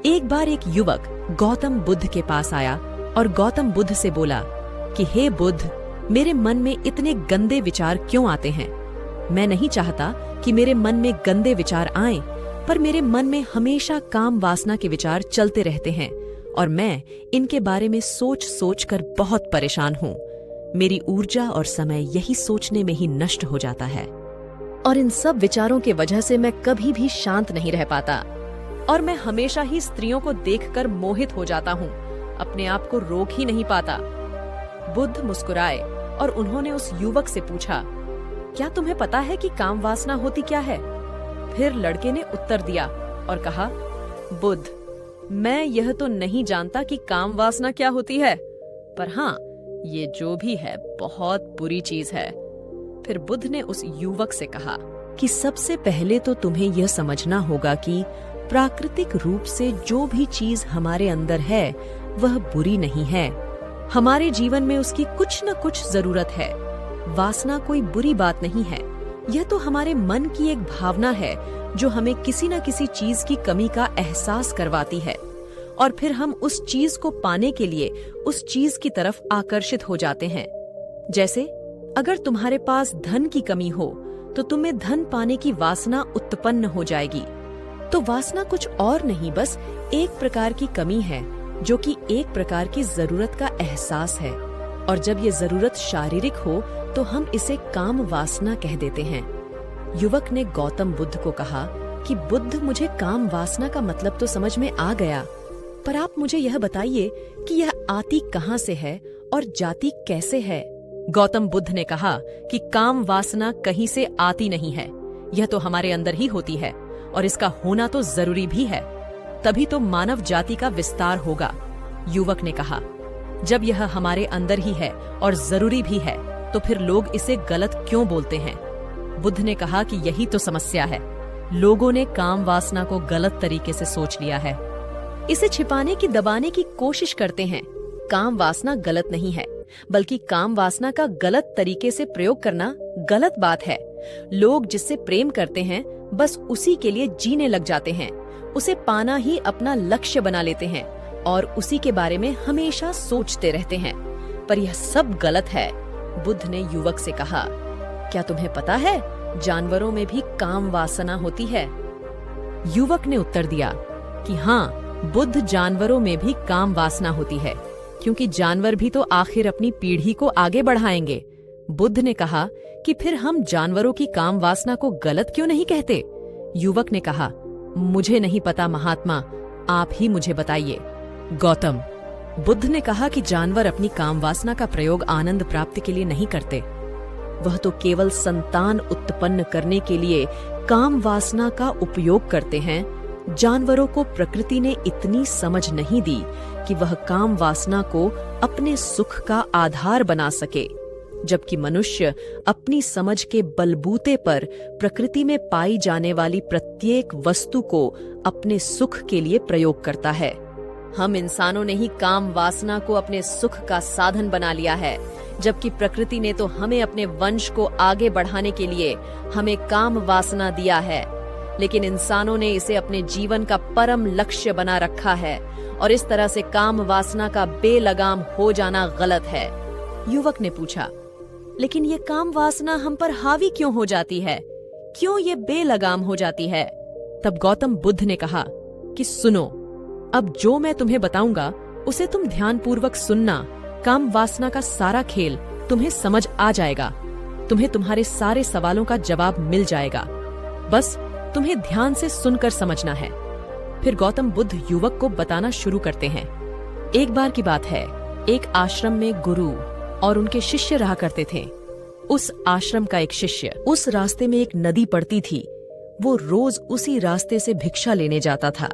एक बार एक युवक गौतम बुद्ध के पास आया और गौतम बुद्ध से बोला कि हे बुद्ध, मेरे मन में इतने गंदे विचार क्यों आते हैं? मैं नहीं चाहता कि मेरे मन में गंदे विचार आएं, पर मेरे मन में हमेशा काम वासना के विचार चलते रहते हैं और मैं इनके बारे में सोच सोच कर बहुत परेशान हूँ। मेरी ऊर्जा और समय यही सोचने में ही नष्ट हो जाता है और इन सब विचारों की वजह से मैं कभी भी शांत नहीं रह पाता और मैं हमेशा ही स्त्रियों को देखकर मोहित हो जाता हूँ, अपने आप को रोक ही नहीं पाता। बुद्ध मुस्कुराए और उन्होंने उस युवक से पूछा, क्या तुम्हें पता है कि काम वासना होती क्या है? फिर लड़के ने उत्तर दिया और कहा, बुद्ध, मैं यह तो नहीं जानता कि काम वासना क्या होती है, पर हाँ, ये जो भी है बहुत बुरी चीज है। फिर बुद्ध ने उस युवक से कहा कि सबसे पहले तो तुम्हें यह समझना होगा कि प्राकृतिक रूप से जो भी चीज हमारे अंदर है वह बुरी नहीं है। हमारे जीवन में उसकी कुछ न कुछ जरूरत है। वासना कोई बुरी बात नहीं है, यह तो हमारे मन की एक भावना है जो हमें किसी न किसी चीज की कमी का एहसास करवाती है और फिर हम उस चीज को पाने के लिए उस चीज की तरफ आकर्षित हो जाते हैं। जैसे अगर तुम्हारे पास धन की कमी हो तो तुम्हें धन पाने की वासना उत्पन्न हो जाएगी। तो वासना कुछ और नहीं, बस एक प्रकार की कमी है जो कि एक प्रकार की जरूरत का एहसास है और जब ये जरूरत शारीरिक हो तो हम इसे काम वासना कह देते हैं। युवक ने गौतम बुद्ध को कहा कि बुद्ध, मुझे काम वासना का मतलब तो समझ में आ गया, पर आप मुझे यह बताइए कि यह आती कहाँ से है और जाती कैसे है? गौतम बुद्ध ने कहा कि काम वासना कहीं से आती नहीं है, यह तो हमारे अंदर ही होती है और इसका होना तो जरूरी भी है, तभी तो मानव जाति का विस्तार होगा। युवक ने कहा, जब यह हमारे अंदर ही है और जरूरी भी है तो फिर लोग इसे गलत क्यों बोलते हैं? बुद्ध ने कहा कि यही तो समस्या है, लोगों ने काम वासना को गलत तरीके से सोच लिया है, इसे छिपाने की दबाने की कोशिश करते हैं। काम वासना गलत नहीं है, बल्कि काम वासना का गलत तरीके से प्रयोग करना गलत बात है। लोग जिससे प्रेम करते हैं बस उसी के लिए जीने लग जाते हैं, उसे पाना ही अपना लक्ष्य बना लेते हैं और उसी के बारे में हमेशा सोचते रहते हैं, पर यह सब गलत है। बुद्ध ने युवक से कहा, क्या तुम्हें पता है जानवरों में भी काम वासना होती है? युवक ने उत्तर दिया कि हाँ, बुद्ध, जानवरों में भी काम वासना होती है, क्योंकि जानवर भी तो आखिर अपनी पीढ़ी को आगे बढ़ाएंगे। बुद्ध ने कहा कि फिर हम जानवरों की काम वासना को गलत क्यों नहीं कहते? युवक ने कहा, मुझे नहीं पता महात्मा, आप ही मुझे बताइए। गौतम, बुद्ध ने कहा कि जानवर अपनी काम वासना का प्रयोग आनंद प्राप्ति के लिए नहीं करते, वह तो केवल संतान उत्पन्न करने के लिए काम वासना का उपयोग करते हैं। जानवरों को प्रकृति ने इतनी समझ नहीं दी कि वह काम वासना को अपने सुख का आधार बना सके, जबकि मनुष्य अपनी समझ के बलबूते पर प्रकृति में पाई जाने वाली प्रत्येक वस्तु को अपने सुख के लिए प्रयोग करता है। हम इंसानों ने ही काम वासना को अपने सुख का साधन बना लिया है, जबकि प्रकृति ने तो हमें अपने वंश को आगे बढ़ाने के लिए हमें काम वासना दिया है, लेकिन इंसानों ने इसे अपने जीवन का परम लक्ष्य बना रखा है और इस तरह से काम वासना का बेलगाम हो जाना गलत है। युवक ने पूछा, लेकिन ये काम वासना हम पर हावी क्यों हो जाती है? क्यों ये बेलगाम हो जाती है? तब गौतम बुद्ध ने कहा कि सुनो, अब जो मैं तुम्हें बताऊंगा उसे तुम ध्यानपूर्वक सुनना। काम वासना का सारा खेल तुम्हें समझ आ जाएगा, तुम्हें तुम्हारे सारे सवालों का जवाब मिल जाएगा, बस तुम्हें ध्यान से सुनकर समझना है। फिर गौतम बुद्ध युवक को बताना शुरू करते हैं। एक बार की बात है, एक आश्रम में गुरु और उनके शिष्य रहा करते थे। उस आश्रम का एक शिष्य, उस रास्ते में एक नदी पड़ती थी, वो रोज उसी रास्ते से भिक्षा लेने जाता था।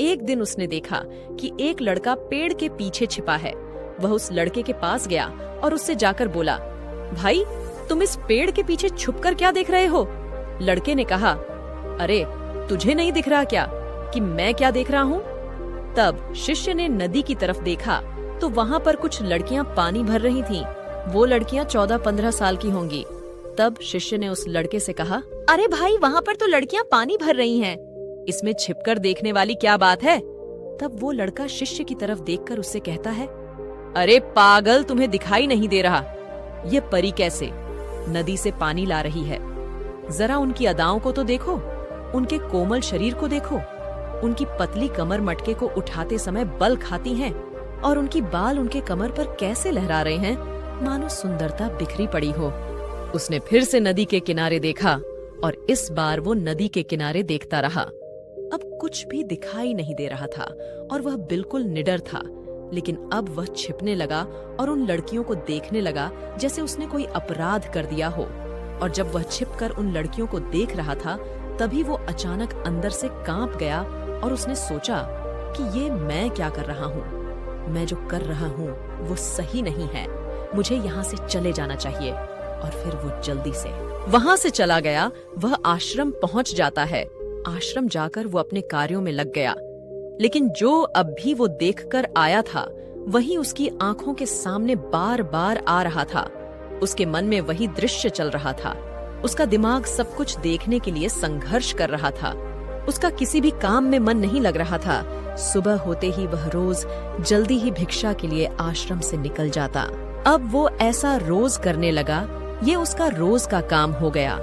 एक दिन उसने देखा कि एक लड़का पेड़ के पीछे छिपा है। वह उस लड़के के पास गया और उससे जाकर बोला, भाई, तुम इस पेड़ के पीछे छुपकर क्या देख रहे हो? लड़के ने कहा, अरे, तुझे नहीं दिख रहा क्या कि मैं क्या देख रहा हूँ? तब शिष्य ने नदी की तरफ देखा तो वहाँ पर कुछ लड़कियां पानी भर रही थीं। वो लड़कियां 14-15 साल की होंगी। तब शिष्य ने उस लड़के से कहा, अरे भाई, वहाँ पर तो लड़कियां पानी भर रही हैं, इसमें छिपकर देखने वाली क्या बात है? तब वो लड़का शिष्य की तरफ देखकर उससे कहता है, अरे पागल, तुम्हें दिखाई नहीं दे रहा? ये परी कैसे नदी से पानी ला रही है? जरा उनकी अदाओं को तो देखो, उनके कोमल शरीर को देखो, उनकी पतली कमर मटके को उठाते समय बल खाती हैं और उनकी बाल उनके कमर पर कैसे लहरा रहे हैं, मानो सुंदरता बिखरी पड़ी हो। उसने फिर से नदी के किनारे देखा और इस बार वो नदी के किनारे देखता रहा। अब कुछ भी दिखाई नहीं दे रहा था और वह बिल्कुल निडर था, लेकिन अब वह छिपने लगा और उन लड़कियों को देखने लगा जैसे उसने कोई अपराध कर दिया हो। और जब वह छिपकर उन लड़कियों को देख रहा था, तभी वो अचानक अंदर से कांप गया और उसने सोचा कि ये मैं क्या कर रहा हूँ? मैं जो कर रहा हूँ वो सही नहीं है, मुझे यहाँ से चले जाना चाहिए। और फिर वो जल्दी से वहां से चला गया। वह आश्रम पहुंच जाता है। आश्रम जाकर वो अपने कार्यों में लग गया, लेकिन जो अब भी वो देखकर आया था वही उसकी आंखों के सामने बार बार आ रहा था। उसके मन में वही दृश्य चल रहा था। उसका दिमाग सब कुछ देखने के लिए संघर्ष कर रहा था। उसका किसी भी काम में मन नहीं लग रहा था। सुबह होते ही वह रोज जल्दी ही भिक्षा के लिए आश्रम से निकल जाता। अब वो ऐसा रोज करने लगा, ये उसका रोज का काम हो गया।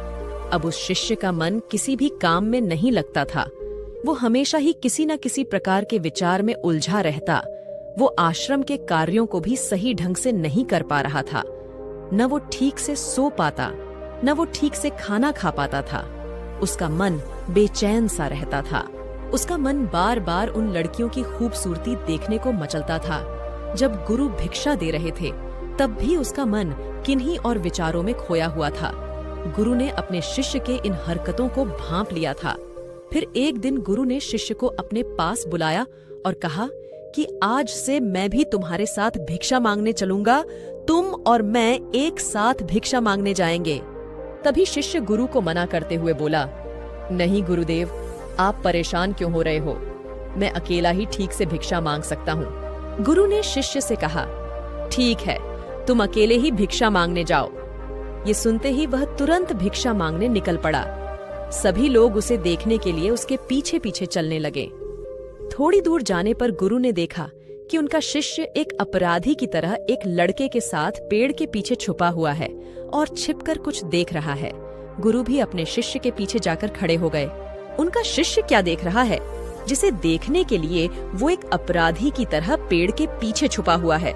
अब उस शिष्य का मन किसी भी काम में नहीं लगता था। वो हमेशा ही किसी न किसी प्रकार के विचार में उलझा रहता। वो आश्रम के कार्यों को भी सही ढंग से नहीं कर पा रहा था। न वो ठीक से सो पाता, न वो ठीक से खाना खा पाता था। उसका मन बेचैन सा रहता था। उसका मन बार बार उन लड़कियों की खूबसूरती देखने को मचलता था। जब गुरु भिक्षा दे रहे थे तब भी उसका मन किन्हीं और विचारों में खोया हुआ था। गुरु ने अपने शिष्य के इन हरकतों को भांप लिया था। फिर एक दिन गुरु ने शिष्य को अपने पास बुलाया और कहा कि आज से मैं भी तुम्हारे साथ भिक्षा मांगने चलूंगा। तुम और मैं एक साथ भिक्षा मांगने जाएंगे। तभी शिष्य गुरु को मना करते हुए बोला, नहीं गुरुदेव, आप परेशान क्यों हो रहे हो? मैं अकेला ही ठीक से भिक्षा मांग सकता हूँ। गुरु ने शिष्य से कहा, ठीक है, तुम अकेले ही भिक्षा मांगने जाओ। ये सुनते ही वह तुरंत भिक्षा मांगने निकल पड़ा। सभी लोग उसे देखने के लिए उसके पीछे पीछे चलने लगे। थोड़ी दूर जाने पर गुरु ने देखा कि उनका शिष्य एक अपराधी की तरह एक लड़के के साथ पेड़ के पीछे छुपा हुआ है और छिपकर कुछ देख रहा है। गुरु भी अपने शिष्य के पीछे जाकर खड़े हो गए। उनका शिष्य क्या देख रहा है जिसे देखने के लिए वो एक अपराधी की तरह पेड़ के पीछे छुपा हुआ है?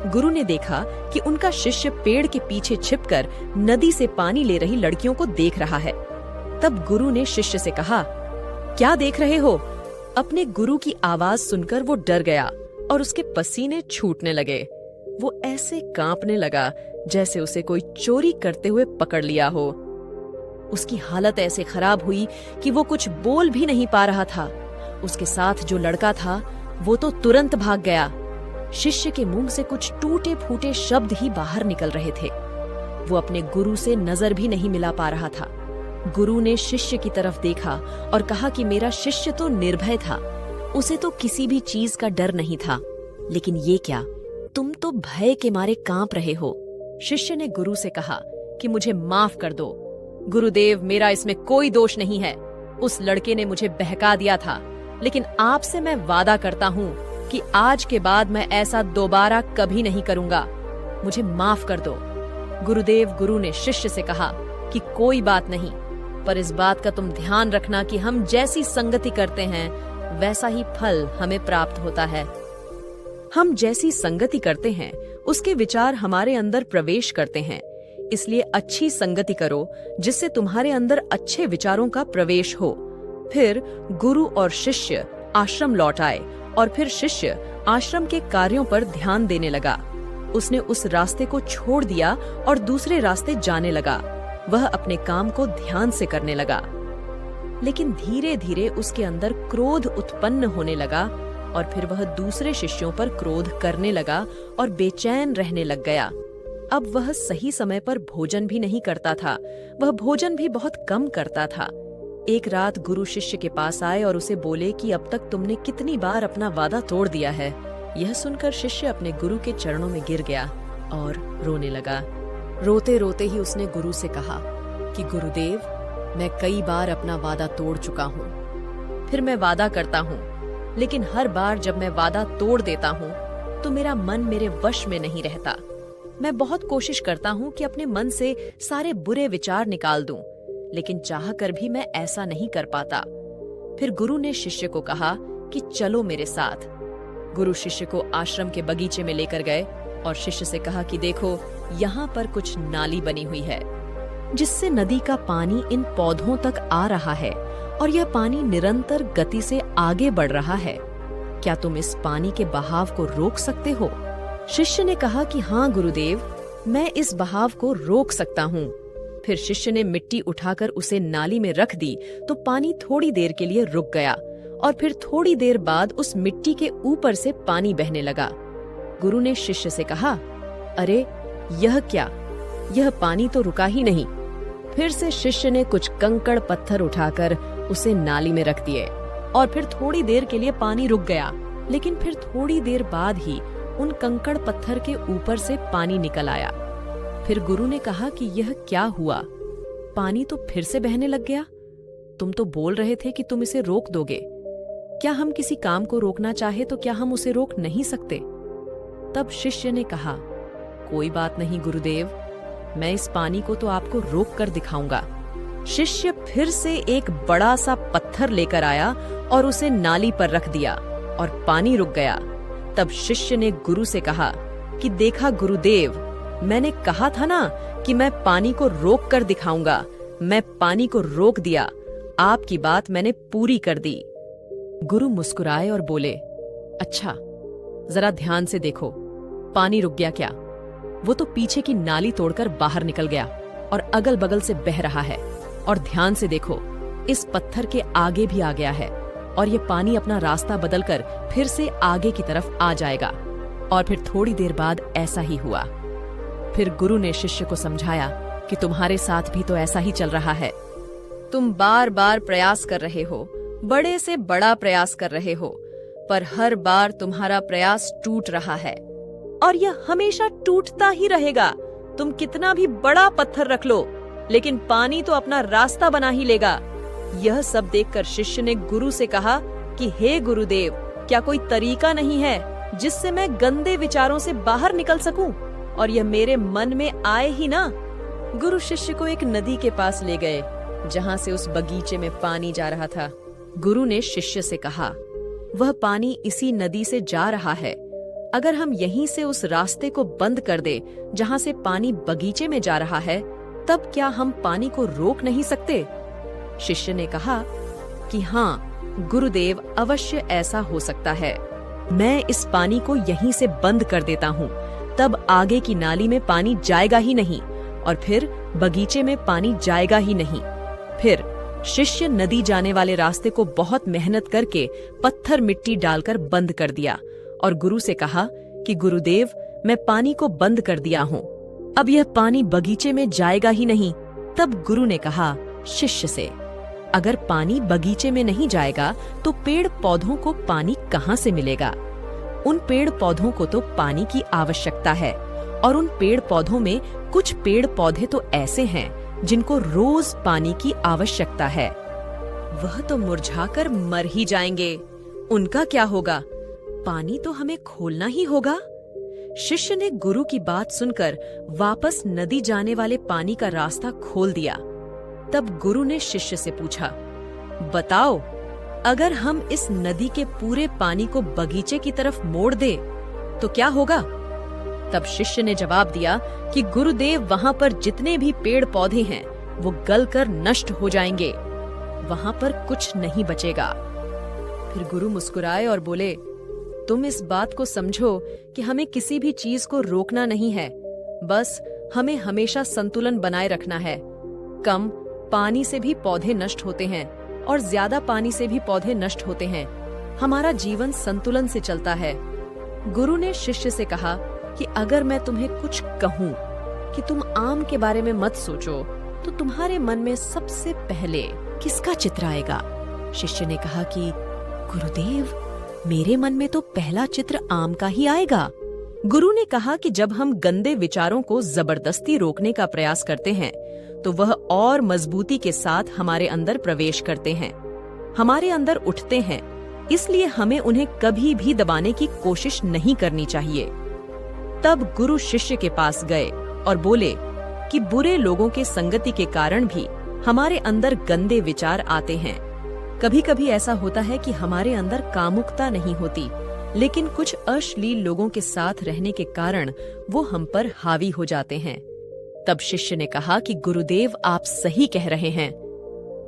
गुरु ने देखा कि उनका शिष्य पेड़ के पीछे छिपकर नदी से पानी ले रही लड़कियों को देख रहा है। तब गुरु ने शिष्य से कहा, क्या देख रहे हो? अपने गुरु की आवाज सुनकर वो डर गया और उसके पसीने छूटने लगे। वो ऐसे कांपने लगा जैसे उसे कोई चोरी करते हुए पकड़ लिया हो। उसकी हालत ऐसे खराब हुई कि वो कुछ बोल भी नहीं पा रहा था। उसके साथ जो लड़का था वो तो तुरंत भाग गया। शिष्य के मुंह से कुछ टूटे फूटे शब्द ही बाहर निकल रहे थे। वो अपने गुरु से नजर भी नहीं मिला पा रहा था। गुरु ने शिष्य की तरफ देखा और कहा कि मेरा शिष्य तो निर्भय था, उसे तो किसी भी चीज का डर नहीं था, लेकिन ये क्या, तुम तो भय के मारे कांप रहे हो। शिष्य ने गुरु से कहा कि मुझे माफ कर दो गुरुदेव, मेरा इसमें कोई दोष नहीं है। उस लड़के ने मुझे बहका दिया था, लेकिन आपसे मैं वादा करता हूँ कि आज के बाद मैं ऐसा दोबारा कभी नहीं करूंगा। मुझे माफ कर दो गुरुदेव। गुरु ने शिष्य से कहा कि कोई बात नहीं, पर इस बात का तुम ध्यान रखना कि हम जैसी संगति करते हैं वैसा ही फल हमें प्राप्त होता है। हम जैसी संगति करते हैं उसके विचार हमारे अंदर प्रवेश करते हैं, इसलिए अच्छी संगति करो जिससे तुम्हारे अंदर अच्छे विचारों का प्रवेश हो। फिर गुरु और शिष्य आश्रम लौट आए और फिर शिष्य आश्रम के कार्यों पर ध्यान देने लगा। उसने उस रास्ते को छोड़ दिया और दूसरे रास्ते जाने लगा। वह अपने काम को ध्यान से करने लगा, लेकिन धीरे धीरे उसके अंदर क्रोध उत्पन्न होने लगा और फिर वह दूसरे शिष्यों पर क्रोध करने लगा और बेचैन रहने लग गया। अब वह सही समय पर भोजन भी नहीं करता था, वह भोजन भी बहुत कम करता था। एक रात गुरु शिष्य के पास आए और उसे बोले कि अब तक तुमने कितनी बार अपना वादा तोड़ दिया है। यह सुनकर शिष्य अपने गुरु के चरणों में गिर गया और रोने लगा। रोते रोते ही उसने गुरु से कहा कि गुरुदेव, मैं कई बार अपना वादा तोड़ चुका हूँ। फिर मैं वादा करता हूँ लेकिन हर बार जब मैं वादा तोड़ देता हूँ तो मेरा मन मेरे वश में नहीं रहता। मैं बहुत कोशिश करता हूँ कि अपने मन से सारे बुरे विचार निकाल दूं, लेकिन चाहकर भी मैं ऐसा नहीं कर पाता। फिर गुरु ने शिष्य को कहा कि चलो मेरे साथ। गुरु शिष्य को आश्रम के बगीचे में लेकर गए और शिष्य से कहा कि देखो, यहाँ पर कुछ नाली बनी हुई है जिससे नदी का पानी इन पौधों तक आ रहा है और यह पानी निरंतर गति से आगे बढ़ रहा है। क्या तुम इस पानी के बहाव को रोक सकते हो? शिष्य ने कहा कि हाँ गुरुदेव, मैं इस बहाव को रोक सकता हूँ। फिर शिष्य ने मिट्टी उठाकर उसे नाली में रख दी तो पानी थोड़ी देर के लिए रुक गया और फिर थोड़ी देर बाद उस मिट्टी के ऊपर से पानी बहने लगा। गुरु ने शिष्य से कहा, अरे यह क्या, यह पानी तो रुका ही नहीं। फिर से शिष्य ने कुछ कंकड़ पत्थर उठाकर उसे नाली में रख दिए और फिर थोड़ी देर के लिए पानी रुक गया, लेकिन फिर थोड़ी देर बाद ही उन कंकड़ पत्थर के ऊपर से पानी निकल आया। फिर गुरु ने कहा कि यह क्या हुआ, पानी तो फिर से बहने लग गया। तुम तो बोल रहे थे कि तुम इसे रोक दोगे। क्या हम किसी काम को रोकना चाहे तो क्या हम उसे रोक नहीं सकते? तब शिष्य ने कहा, कोई बात नहीं गुरुदेव, मैं इस पानी को तो आपको रोक कर दिखाऊंगा। शिष्य फिर से एक बड़ा सा पत्थर लेकर आया और उसे नाली पर रख दिया और पानी रुक गया। तब शिष्य ने गुरु से कहा कि देखा गुरुदेव, मैंने कहा था ना कि मैं पानी को रोक कर दिखाऊंगा। मैं पानी को रोक दिया, आपकी बात मैंने पूरी कर दी। गुरु मुस्कुराए और बोले, अच्छा जरा ध्यान से देखो, पानी रुक गया क्या? वो तो पीछे की नाली तोड़कर बाहर निकल गया और अगल बगल से बह रहा है। और ध्यान से देखो, इस पत्थर के आगे भी आ गया है और ये पानी अपना रास्ता बदलकर फिर से आगे की तरफ आ जाएगा। और फिर थोड़ी देर बाद ऐसा ही हुआ। फिर गुरु ने शिष्य को समझाया कि तुम्हारे साथ भी तो ऐसा ही चल रहा है। तुम बार बार प्रयास कर रहे हो, बड़े से बड़ा प्रयास कर रहे हो, पर हर बार तुम्हारा प्रयास टूट रहा है और यह हमेशा टूटता ही रहेगा। तुम कितना भी बड़ा पत्थर रख लो, लेकिन पानी तो अपना रास्ता बना ही लेगा। यह सब देखकर शिष्य ने गुरु से कहा कि हे गुरुदेव, क्या कोई तरीका नहीं है जिससे मैं गंदे विचारों से बाहर निकल सकूं और यह मेरे मन में आए ही ना? गुरु शिष्य को एक नदी के पास ले गए जहां से उस बगीचे में पानी जा रहा था। गुरु ने शिष्य से कहा, वह पानी इसी नदी से जा रहा है। अगर हम यहीं से उस रास्ते को बंद कर दे जहां से पानी बगीचे में जा रहा है, तब क्या हम पानी को रोक नहीं सकते? शिष्य ने कहा कि हाँ गुरुदेव, अवश्य ऐसा हो सकता है। मैं इस पानी को यहीं से बंद कर देता हूँ, तब आगे की नाली में पानी जाएगा ही नहीं और फिर बगीचे में पानी जाएगा ही नहीं। फिर शिष्य नदी जाने वाले रास्ते को बहुत मेहनत करके पत्थर मिट्टी डालकर बंद कर दिया और गुरु से कहा कि गुरुदेव, मैं पानी को बंद कर दिया हूँ, अब यह पानी बगीचे में जाएगा ही नहीं। तब गुरु ने कहा शिष्य से, अगर पानी बगीचे में नहीं जाएगा तो पेड़ पौधों को पानी कहाँ से मिलेगा? उन पेड़ पौधों को तो पानी की आवश्यकता है और उन पेड़ पौधों में कुछ पेड़ पौधे तो ऐसे हैं जिनको रोज पानी की आवश्यकता है। वह तो मुरझाकर मर ही जाएंगे, उनका क्या होगा? पानी तो हमें खोलना ही होगा। शिष्य ने गुरु की बात सुनकर वापस नदी जाने वाले पानी का रास्ता खोल दिया। तब गुरु ने शिष्य से पूछा, बताओ, अगर हम इस नदी के पूरे पानी को बगीचे की तरफ मोड़ दे तो क्या होगा? तब शिष्य ने जवाब दिया कि गुरुदेव, वहां पर जितने भी पेड़ पौधे हैं वो गलकर नष्ट हो जाएंगे, वहां पर कुछ नहीं बचेगा। फिर गुरु मुस्कुराए और बोले, तुम इस बात को समझो कि हमें किसी भी चीज को रोकना नहीं है, बस हमें हमेशा संतुलन बनाए रखना है। कम पानी से भी पौधे नष्ट होते हैं और ज्यादा पानी से भी पौधे नष्ट होते हैं। हमारा जीवन संतुलन से चलता है। गुरु ने शिष्य से कहा कि अगर मैं तुम्हें कुछ कहूँ कि तुम आम के बारे में मत सोचो, तो तुम्हारे मन में सबसे पहले किसका चित्र आएगा? शिष्य ने कहा कि गुरुदेव, मेरे मन में तो पहला चित्र आम का ही आएगा। गुरु ने कहा कि जब हम गंदे विचारों को जबरदस्ती रोकने का प्रयास करते हैं तो वह और मजबूती के साथ हमारे अंदर प्रवेश करते हैं, हमारे अंदर उठते हैं इसलिए हमें उन्हें कभी भी दबाने की कोशिश नहीं करनी चाहिए। तब गुरु शिष्य के पास गए और बोले कि बुरे लोगों के संगति के कारण भी हमारे अंदर गंदे विचार आते हैं। कभी कभी ऐसा होता है कि हमारे अंदर कामुकता नहीं होती, लेकिन कुछ अश्लील लोगों के साथ रहने के कारण वो हम पर हावी हो जाते हैं। तब शिष्य ने कहा कि गुरुदेव, आप सही कह रहे हैं,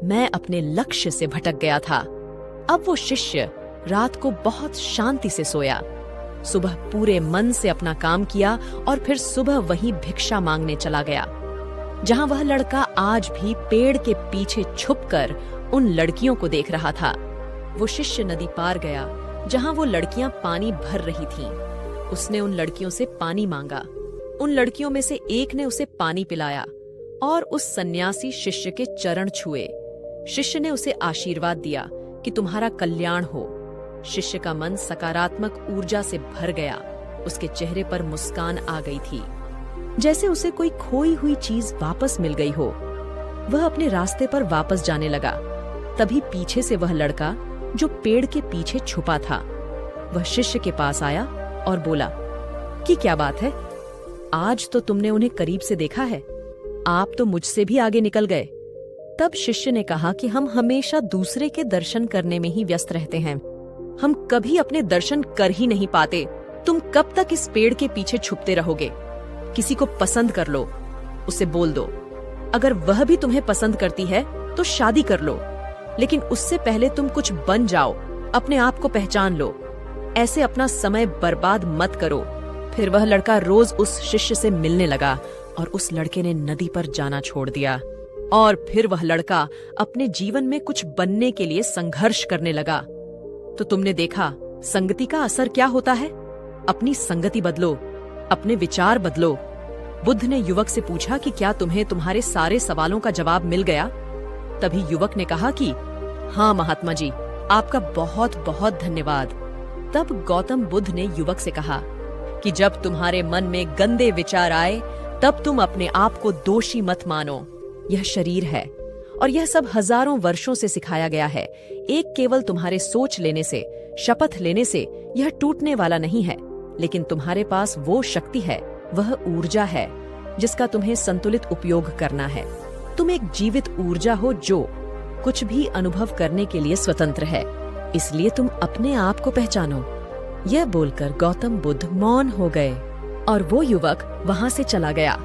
मैं अपने लक्ष्य से भटक गया था। अब वो शिष्य रात को बहुत शांति से सोया। सुबह पूरे मन से अपना काम किया और फिर सुबह वहीं भिक्षा मांगने चला गया, जहां वह लड़का आज भी पेड़ के पीछे छुपकर उन लड़कियों को देख रहा था। वो शिष्य नदी पार गया, जहां वो लड़कियां पानी भर रही थीं। उसने उन लड़कियों से पानी मांगा। उन लड़कियों में से एक ने उसे पानी पिलाया और उस सन्यासी शिष्य के चरण छुए। शिष्य ने उसे आशीर्वाद दिया कि तुम्हारा कल्याण हो। शिष्य का मन सकारात्मक ऊर्जा से भर गया। उसके चेहरे पर मुस्कान आ गई थी, जैसे उसे कोई खोई हुई चीज वापस मिल गई हो। वह अपने रास्ते पर वापस जाने लगा। तभी पीछे से वह लड़का जो पेड़ के पीछे छुपा था, वह शिष्य के पास आया और बोला कि क्या बात है, आज तो तुमने उन्हें करीब से देखा है, आप तो मुझसे भी आगे निकल गए। तब शिष्य ने कहा कि हम हमेशा दूसरे के दर्शन करने में ही व्यस्त रहते हैं, हम कभी अपने दर्शन कर ही नहीं पाते। तुम कब तक इस पेड़ के पीछे छुपते रहोगे? किसी को पसंद कर लो, उसे बोल दो। अगर वह भी तुम्हें पसंद करती है तो शादी कर लो, लेकिन उससे पहले तुम कुछ बन जाओ, अपने आप को पहचान लो। ऐसे अपना समय बर्बाद मत करो। फिर वह लड़का रोज उस शिष्य से मिलने लगा और उस लड़के ने नदी पर जाना छोड़ दिया। और फिर वह लड़का अपने जीवन में कुछ बनने के लिए संघर्ष करने लगा। तो तुमने देखा संगति का असर क्या होता है। अपनी संगति बदलो, अपने विचार बदलो। बुद्ध ने युवक से पूछा कि क्या तुम्हें तुम्हारे सारे सवालों का जवाब मिल गया? तभी युवक ने कहा कि हाँ महात्मा जी, आपका बहुत बहुत धन्यवाद। तब गौतम बुद्ध ने युवक से कहा कि जब तुम्हारे मन में गंदे विचार आए, तब तुम अपने आप को दोषी मत मानो। यह शरीर है और यह सब हजारों वर्षों से सिखाया गया है। एक केवल तुम्हारे सोच लेने से, शपथ लेने से यह टूटने वाला नहीं है, लेकिन तुम्हारे पास वो शक्ति है, वह ऊर्जा है जिसका तुम्हें संतुलित उपयोग करना है। तुम एक जीवित ऊर्जा हो जो कुछ भी अनुभव करने के लिए स्वतंत्र है, इसलिए तुम अपने आप को पहचानो। यह बोलकर गौतम बुद्ध मौन हो गए और वो युवक वहां से चला गया।